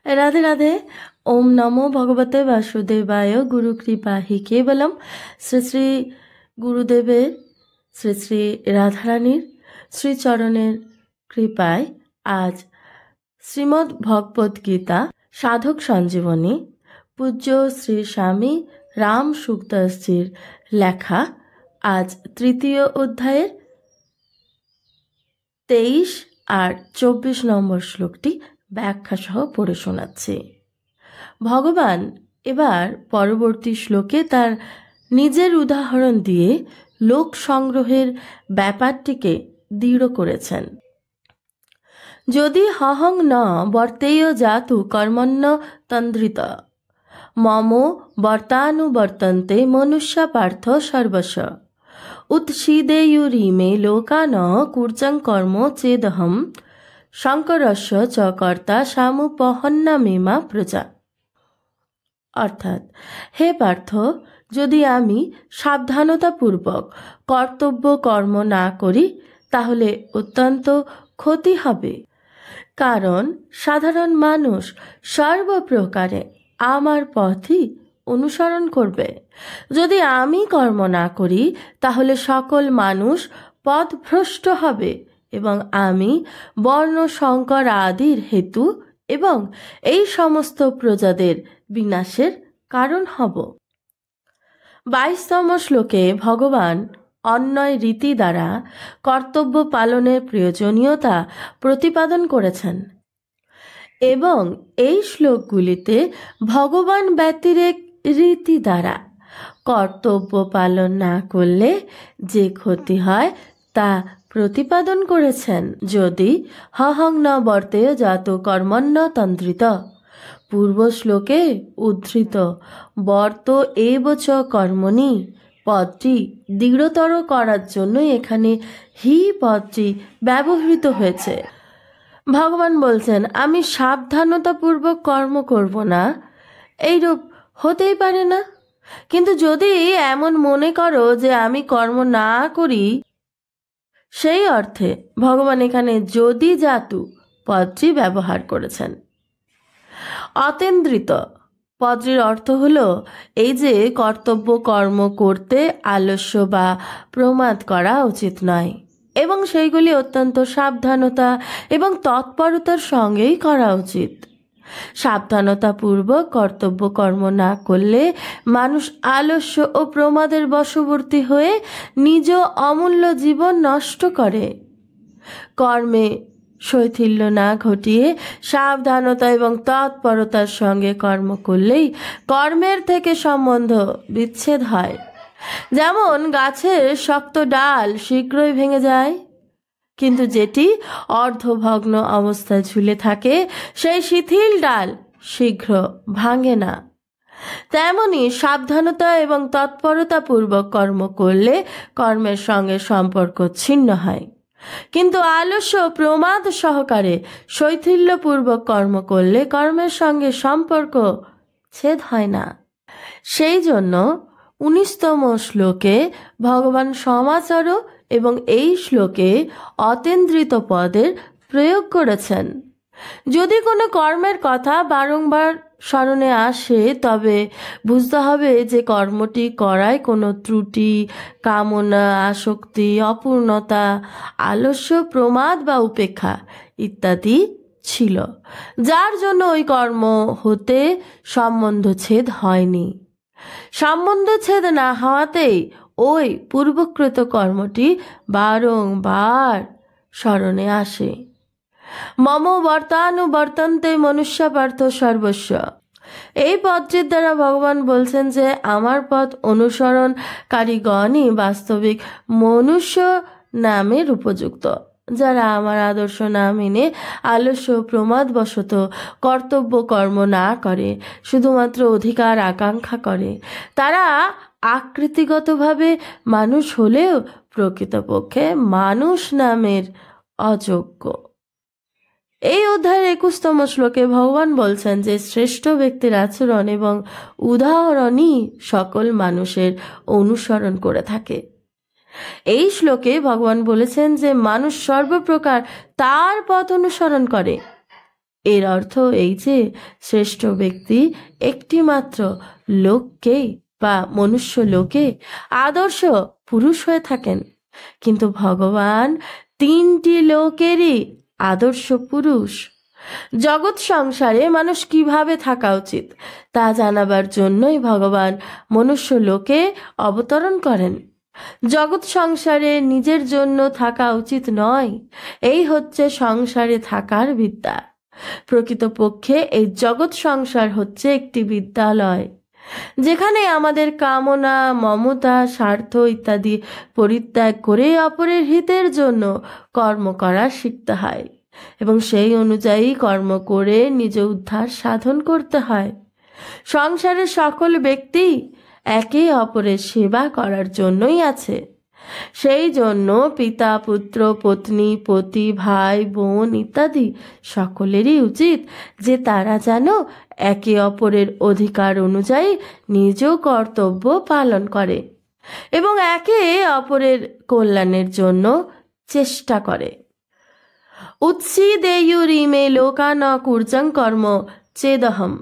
राधे राधे। ओम नमो भगवते वासुदेवाय। गुरु कृपा हि केवलम। শ্রী শ্রী গুরুদেবের শ্রী শ্রী রাধারানীর শ্রীচরণের কৃপায় আজ শ্রীমদ্ ভগবদ গীতা সাধক সঞ্জীবনী পূজ্য শ্রী স্বামী রাম সুখদাসজির লেখা আজ তৃতীয় অধ্যায়ের 23 আর 24 নম্বর শ্লোকটি ব্যাখ্যা সহ পড়ে শোনাচ্ছি। ভগবান এবার পরবর্তী শ্লোকে তার নিজের উদাহরণ দিয়ে লোক সংগ্রহের ব্যাপারটিকে দৃঢ় করেছেন। যদি হহং ন বর্তেয় জাতু কর্মণ্য তন্দ্রিত মম বর্তানুবর্তন্তে মনুষ্য পার্থ সর্বস্ব উৎসীদেয়ুরিমে লোকান কুর্যং কর্ম চেদহম শঙ্করস্য চ কর্তা সামুপহন্নামেমা প্রজা। অর্থাৎ, হে পার্থ, যদি আমি সাবধানতাপূর্বক কর্তব্য কর্ম না করি তাহলে অত্যন্ত ক্ষতি হবে, কারণ সাধারণ মানুষ সর্বপ্রকারে আমার পথই অনুসরণ করবে। যদি আমি কর্ম না করি তাহলে সকল মানুষ পথভ্রষ্ট হবে এবং আমি বর্ণ সংকর আদির হেতু এবং এই সমস্ত প্রজাদের বিনাশের কারণ হব। 22তম শ্লোকে ভগবান অন্যয় রীতি দ্বারা কর্তব্য পালনের প্রয়োজনীয়তা প্রতিপাদন করেছেন এবং এই শ্লোকগুলিতে ভগবান ব্যতিরেক রীতি দ্বারা কর্তব্য পালন না করলে যে ক্ষতি হয় তা প্রতিপাদন করেছেন। যদি হহং ন বর্তেয় জাত কর্মণ্য তন্ত্রিত, পূর্ব শ্লোকে উদ্ধৃত বর্ত এবচ কর্মণি পদটি দৃঢ়তর করার জন্য এখানে হি পদটি ব্যবহৃত হয়েছে। ভগবান বলছেন, আমি সাবধানতাপূর্বক কর্ম করব না, এইরূপ হতেই পারে না। কিন্তু যদি এমন মনে করো যে আমি কর্ম না করি, সেই অর্থে ভগবান এখানে যদি জাতু পদটি ব্যবহার করেছেন। অতেন্দ্রিত পদটির অর্থ হলো এই যে কর্তব্য কর্ম করতে আলস্য বা প্রমাদ করা উচিত নয় এবং সেইগুলি অত্যন্ত সাবধানতা এবং তৎপরতার সঙ্গেই করা উচিত। সাবধানতাপূর্বক কর্তব্য কর্ম না করলে মানুষ আলস্য ও প্রমাদের বশবর্তী হয়ে নিজ অমূল্য জীবন নষ্ট করে। কর্মে শৈথিল্য না ঘটিয়ে সাবধানতা এবং তৎপরতার সঙ্গে কর্ম করলেই কর্মের থেকে সম্বন্ধ বিচ্ছেদ হয়। যেমন গাছের শক্ত ডাল শীঘ্রই ভেঙে যায়, কিন্তু যেটি অর্ধভগ্ন অবস্থায় ঝুলে থাকে সেই শিথিল ডাল শীঘ্র ভাঙে না। তেমনি সাবধানতা এবং তৎপরতাপূর্বক কর্ম করলে কর্মের সঙ্গে সম্পর্ক ছিন্ন হয়, কিন্তু আলস্য প্রমাদ সহকারে শৈথিল্যপূর্বক কর্ম করলে কর্মের সঙ্গে সম্পর্ক ছেদ হয় না। সেই জন্য 19তম শ্লোকে ভগবান সমাচার এবং এই শ্লোকে অতেন্দ্রিত পদের প্রয়োগ করেছেন। যদি কোনো কর্মের কথা বারংবার স্মরণে আসে তবে বুঝতে হবে যে কর্মটি করায় কোনো ত্রুটি, কামনা, আসক্তি, অপূর্ণতা, আলস্য, প্রমাদ বা উপেক্ষা ইত্যাদি ছিল, যার জন্য ওই কর্ম হতে সম্বন্ধচ্ছেদ হয়নি। সম্বন্ধচ্ছেদ না হওয়াতেই ওই পূর্বকৃত কর্মটি বারংবার স্মরণে আসে। মম বর্তানুবর্তন্তে মনুষ্য পার্থ সর্বস্ব। এই পদটির দ্বারা ভগবান বলছেন যে আমার পথ অনুসরণকারীগণই বাস্তবিক মনুষ্য নামের উপযুক্ত। যারা আমার আদর্শ না মেনে আলস্য প্রমাদবশত কর্তব্য কর্ম না করে, শুধুমাত্র অধিকার আকাঙ্ক্ষা করে, তারা আকৃতিগতভাবে মানুষ হলেও প্রকৃতপক্ষে মানুষ নামের অযোগ্য। এই অধ্যায়ের 21তম শ্লোকে ভগবান বলছেন যে শ্রেষ্ঠ ব্যক্তির আচরণ এবং উদাহরণই সকল মানুষের অনুসরণ করে থাকে। এই শ্লোকে ভগবান বলেছেন যে মানুষ সর্বপ্রকার তার পথ অনুসরণ করে। এর অর্থ এই যে শ্রেষ্ঠ ব্যক্তি একটি মাত্র লোককেই বা মনুষ্য লোকে আদর্শ পুরুষ হয়ে থাকেন, কিন্তু ভগবান তিনটি লোকেরই আদর্শ পুরুষ। জগৎ সংসারে মানুষ কিভাবে থাকা উচিত তা জানাবার জন্যই ভগবান মনুষ্য লোকে অবতরণ করেন। জগৎ সংসারে নিজের জন্য থাকা উচিত নয়, এই হচ্ছে সংসারে থাকার বিদ্যা। প্রকৃতপক্ষে এই জগৎ সংসার হচ্ছে একটি বিদ্যালয়, যেখানে আমাদের কামনা, মমতা, স্বার্থ ইত্যাদি পরিত্যাগ করে অপরের হিতের জন্য কর্ম করা শিখতে হয় এবং সেই অনুযায়ী কর্ম করে নিজ উদ্ধার সাধন করতে হয়। সংসারের সকল ব্যক্তি একে অপরের সেবা করার জন্যই আছে। সেই জন্য পিতা, পুত্র, পত্নী, পতি, ভাই, বোন ইত্যাদি সকলেরই উচিত যে তারা যেন একে অপরের অধিকার অনুযায়ী নিজ কর্তব্য পালন করে এবং একে অপরের কল্যাণের জন্য চেষ্টা করে। উৎসিদেয়ুরিমে লোকা ন কুর্যং কর্ম চেদহম।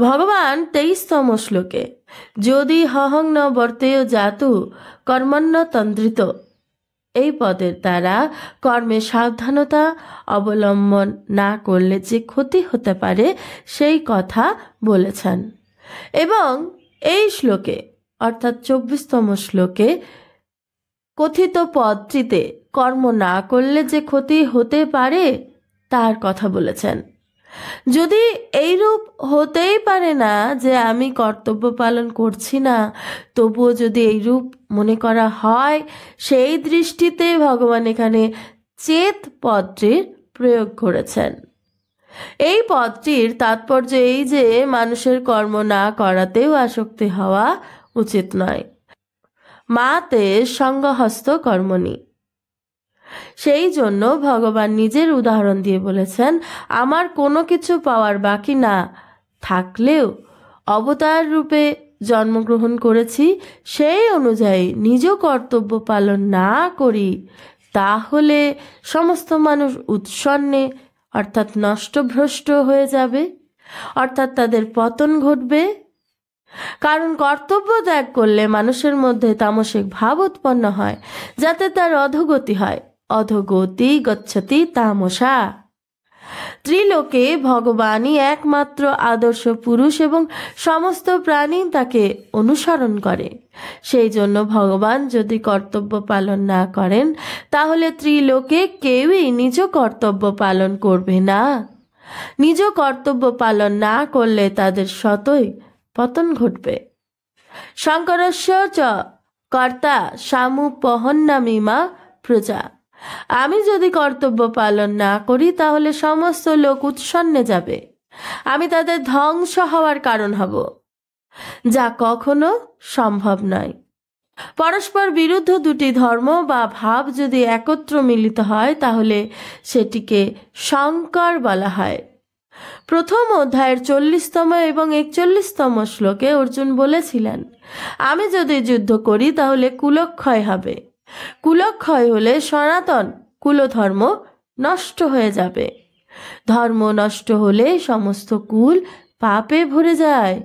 ভগবান 23তম শ্লোকে যদি হহং ন বর্তেয় জাতু কর্মণ্য তন্দ্রিত, এই পদের দ্বারা কর্মে সাবধানতা অবলম্বন না করলে যে ক্ষতি হতে পারে সেই কথা বলেছেন। এবং এই শ্লোকে অর্থাৎ 24তম শ্লোকে কথিত পদটিতে কর্ম না করলে যে ক্ষতি হতে পারে তার কথা বলেছেন। যদি এইরূপ হতেই পারে না যে আমি কর্তব্য পালন করছি না, তবুও যদি এইরূপ মনে করা হয়, সেই দৃষ্টিতে ভগবান এখানে চেত পদটির প্রয়োগ করেছেন। এই পদটির তাৎপর্য এই যে মানুষের কর্ম না করাতেও আসক্তি হওয়া উচিত নয়। মাতে সঙ্গহস্ত কর্মণি। সেই জন্য ভগবান নিজের উদাহরণ দিয়ে বলেছেন, আমার কোনো কিছু পাওয়ার বাকি না থাকলেও অবতার রূপে জন্মগ্রহণ করেছি, সেই অনুযায়ী নিজ কর্তব্য পালন না করি তাহলে সমস্ত মানুষ উৎসন্নে অর্থাৎ নষ্টভ্রষ্ট হয়ে যাবে, অর্থাৎ তাদের পতন ঘটবে। কারণ কর্তব্য ত্যাগ করলে মানুষের মধ্যে তামসিক ভাব উৎপন্ন হয়, যাতে তার অধোগতি হয়। অধোগতি গচ্ছতি তামসা। ত্রিলোকে ভগবানই একমাত্র আদর্শ পুরুষ এবং সমস্ত প্রাণী তাকে অনুসরণ করে। সেই জন্য ভগবান যদি কর্তব্য পালন না করেন তাহলে ত্রিলোকে কেউই নিজ কর্তব্য পালন করবে না। নিজ কর্তব্য পালন না করলে তাদের স্বতই পতন ঘটবে। শঙ্করস্য চ কর্তা সামুপহন্নামিমা প্রজা। আমি যদি কর্তব্য পালন না করি তাহলে সমস্ত লোক উৎসন্নে যাবে, আমি তাদের ধ্বংস হওয়ার কারণ হব, যা কখনো সম্ভব নয়। পরস্পর বিরুদ্ধ দুটি ধর্ম বা ভাব যদি একত্র মিলিত হয় তাহলে সেটিকে সংকর বলা হয়। প্রথম অধ্যায়ের 40তম এবং 41তম শ্লোকে অর্জুন বলেছিলেন, আমি যদি যুদ্ধ করি তাহলে কুলক্ষয় হবে। কুলক্ষয় হলে সনাতন কুলধর্ম নষ্ট হয়ে যাবে। ধর্ম নষ্ট হলে সমস্ত কুল পাপে ভরে যায়।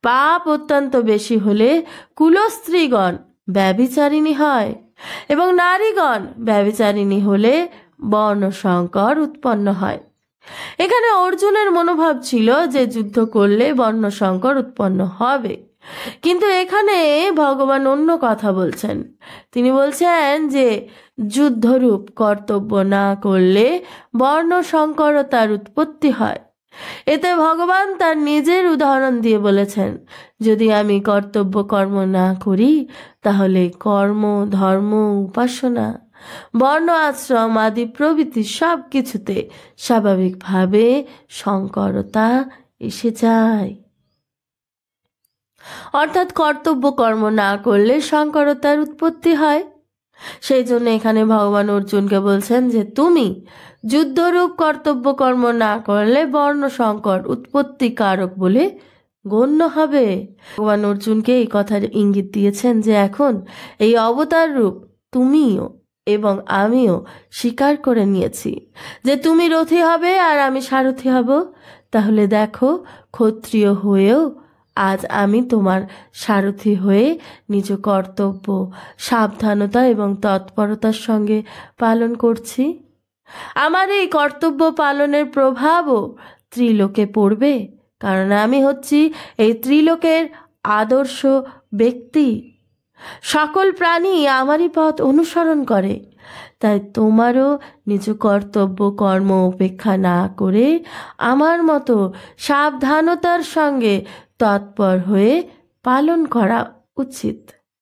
পাপ অত্যন্ত বেশি হলে কুলস্ত্রীগণ ব্যভিচারিণী হয় এবং নারীগণ ব্যভিচারিণী হলে বর্ণসংকর উৎপন্ন হয়। এখানে অর্জুনের মনোভাব ছিল যে যুদ্ধ করলে বর্ণসংকর উৎপন্ন হবে, কিন্তু এখানে ভগবান অন্য কথা বলছেন। তিনি বলছেন যে যুদ্ধরূপ কর্তব্য না করলে বর্ণসংকরতার উৎপত্তি হয়। এতে ভগবান তার নিজের উদাহরণ দিয়ে বলেছেন, যদি আমি কর্তব্য কর্ম না করি তাহলে কর্ম, ধর্ম, উপাসনা, বর্ণ, আশ্রম আদি প্রভৃতি সব কিছুতে স্বাভাবিকভাবে সংকরতা এসে যায়। অর্থাৎ কর্তব্য কর্ম না করলে সংকরতার উৎপত্তি হয়। সেই জন্য এখানে ভগবান অর্জুনকে বলছেন যে তুমি যুদ্ধরূপ কর্তব্য কর্ম না করলে বর্ণ সংকর উৎপত্তি কারক বলে গণ্য হবে। ভগবান অর্জুনকে এই কথার ইঙ্গিত দিয়েছেন যে এখন এই অবতার রূপ তুমিও এবং আমিও স্বীকার করে নিয়েছি যে তুমি রথী হবে আর আমি সারথি হব। তাহলে দেখো, ক্ষত্রিয় হয়েও আজ আমি তোমার সারথি হয়ে নিজ কর্তব্য সাবধানতা এবং তৎপরতার সঙ্গে পালন করছি। আমার এই কর্তব্য পালনের প্রভাবও ত্রিলোকে পড়বে, কারণ আমি হচ্ছি এই ত্রিলোকের আদর্শ ব্যক্তি। সকল প্রাণী আমারই পথ অনুসরণ করে। তাই তোমারও নিজ কর্তব্য কর্ম উপেক্ষা না করে আমার মতো সাবধানতার সঙ্গে তৎপর হয়ে পালন করা উচিত।